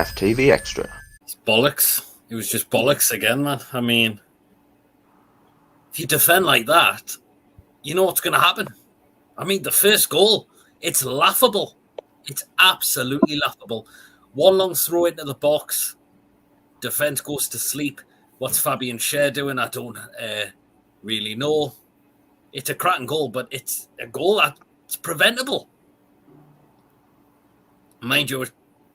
Fans TV Extra. It's bollocks. It was just bollocks again, man. I mean, if you defend like that, you know what's going to happen. I mean, the first goal, it's laughable. It's absolutely laughable. One long throw into the box. Defence goes to sleep. What's Fabian Schär doing? I don't really know. It's a cracking goal, but it's a goal that's preventable. Mind you,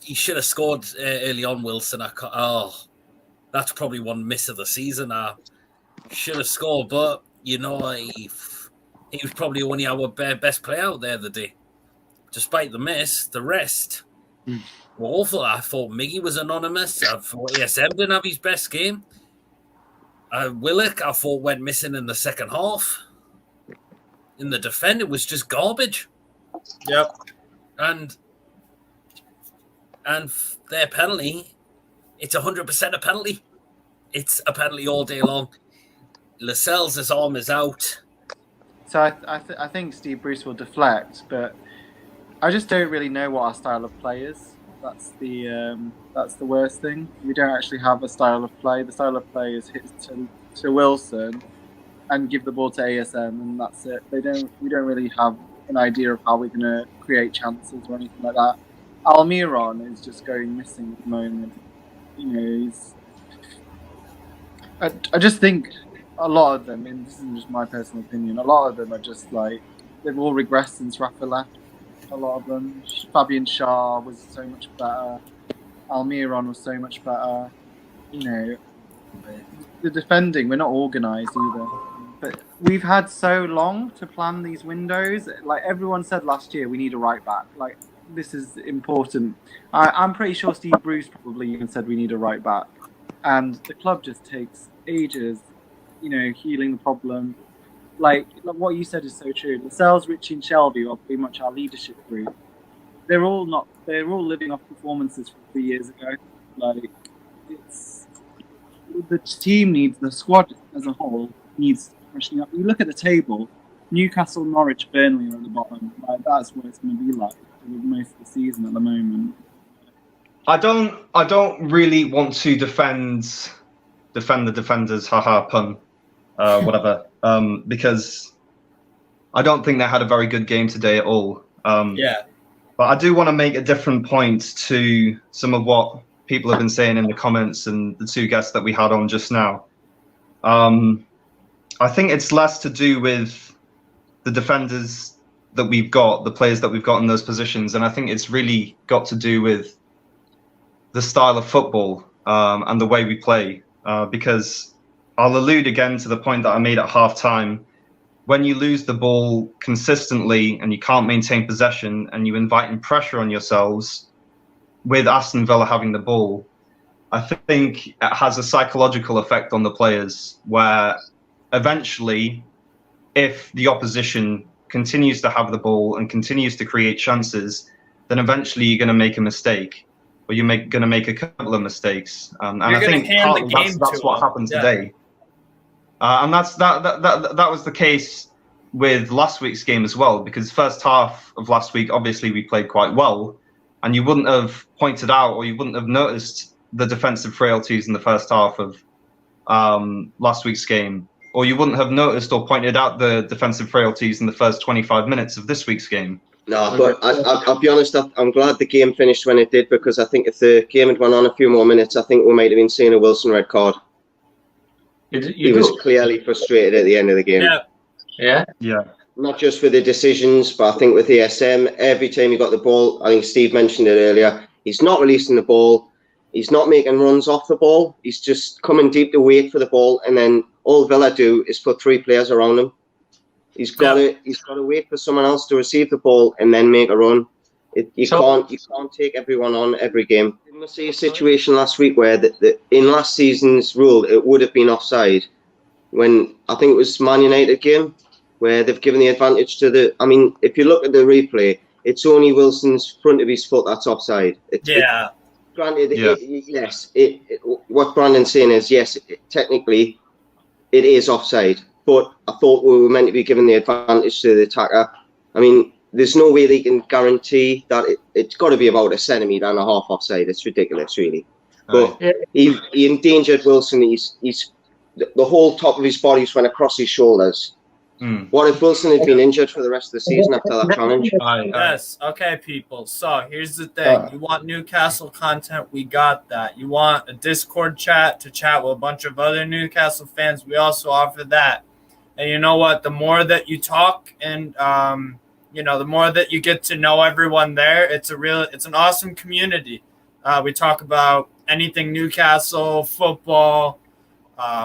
he should have scored early on, Wilson. That's probably one miss of the season. I should have scored, but, you know, he was probably only our best player out there the day. Despite the miss, the rest were awful. I thought Miggy was anonymous. I thought ASM didn't have his best game. Willock, I thought, went missing in the second half. In the defend, it was just garbage. Yep. And their penalty, it's 100% a penalty. It's a penalty all day long. Lascelles' arm is out. So I think Steve Bruce will deflect, but I just don't really know what our style of play is. That's the worst thing. We don't actually have a style of play. The style of play is hit to Wilson and give the ball to ASM, and that's it. We don't really have an idea of how we're going to create chances or anything like that. Almiron is just going missing at the moment. You know, I just think a lot of them, and this is just my personal opinion, a lot of them are just like, they've all regressed since Rafa left. A lot of them. Fabian Schär was so much better. Almiron was so much better. You know, the defending, we're not organised either. But we've had so long to plan these windows. Like everyone said last year, we need a right back. Like, this is important. I'm pretty sure Steve Bruce probably even said we need a right back. And the club just takes ages, you know, healing the problem. Like what you said is so true. Lascelles, Richie, and Shelby are pretty much our leadership group. They're all living off performances from 3 years ago. Like, it's the team needs, the squad as a whole needs freshening up. You look at the table, Newcastle, Norwich, Burnley are at the bottom. Like, that's what it's going to be like for most of the season at the moment. I don't really want to defend the defenders, haha, pun, whatever, because I don't think they had a very good game today at all. But I do want to make a different point to some of what people have been saying in the comments and the two guests that we had on just now. I think it's less to do with the defenders that we've got, the players that we've got in those positions, and I think it's really got to do with the style of football and the way we play. Because I'll allude again to the point that I made at half-time. When you lose the ball consistently and you can't maintain possession and you invite pressure on yourselves with Aston Villa having the ball, I think it has a psychological effect on the players where eventually, if the opposition continues to have the ball and continues to create chances, then eventually you're going to make a mistake, or you're going to make a couple of mistakes. And I think that's what happened today. And that was the case with last week's game as well, because first half of last week, obviously we played quite well, and you wouldn't have pointed out or you wouldn't have noticed the defensive frailties in the first half of last week's game, or you wouldn't have noticed or pointed out the defensive frailties in the first 25 minutes of this week's game. No, but I'll be honest, I'm glad the game finished when it did, because I think if the game had gone on a few more minutes, I think we might have been seeing a Wilson red card. He was clearly frustrated at the end of the game. Yeah. Not just with the decisions, but I think with ASM, every time he got the ball, I think Steve mentioned it earlier, he's not releasing the ball, he's not making runs off the ball, he's just coming deep to wait for the ball, and then all Villa do is put three players around him. He's got to wait for someone else to receive the ball and then make a run. You can't take everyone on every game. Didn't we see a situation last week where in last season's rule it would have been offside, when I think it was Man United game where they've given the advantage to the. I mean, if you look at the replay, it's only Wilson's front of his foot that's offside. Granted, yes. What Brandon's saying is yes, technically, it is offside. But I thought we were meant to be given the advantage to the attacker. I mean, there's no way they can guarantee that it's got to be about a centimetre and a half offside. It's ridiculous, really. But he endangered Wilson. He's the whole top of his body went across his shoulders. What if Wilson had been injured for the rest of the season after that challenge? Yes. Okay, people. So here's the thing. You want Newcastle content? We got that. You want a Discord chat to chat with a bunch of other Newcastle fans? We also offer that. And you know what? The more that you talk and, the more that you get to know everyone there, it's an awesome community. We talk about anything Newcastle, football.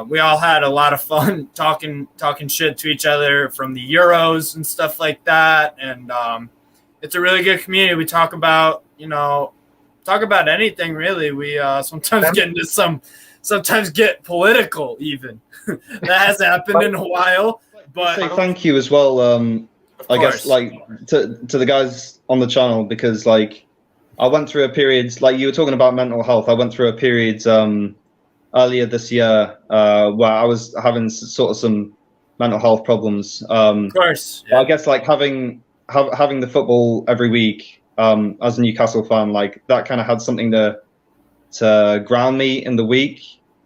We all had a lot of fun talking shit to each other from the Euros and stuff like that. And it's a really good community. We talk about anything really. We sometimes get into sometimes get political even. That hasn't happened in a while. But say thank you as well. I guess like to the guys on the channel, because like I went through a period, like you were talking about mental health. I went through a period earlier this year where I was having sort of some mental health problems. Of course, I guess like having the football every week as a Newcastle fan, like that kind of had something to ground me in the week,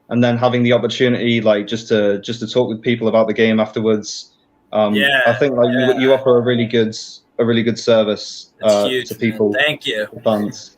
and then having the opportunity like just to talk with people about the game afterwards. I think like you offer a really good service huge, to people. Thank you. Fans.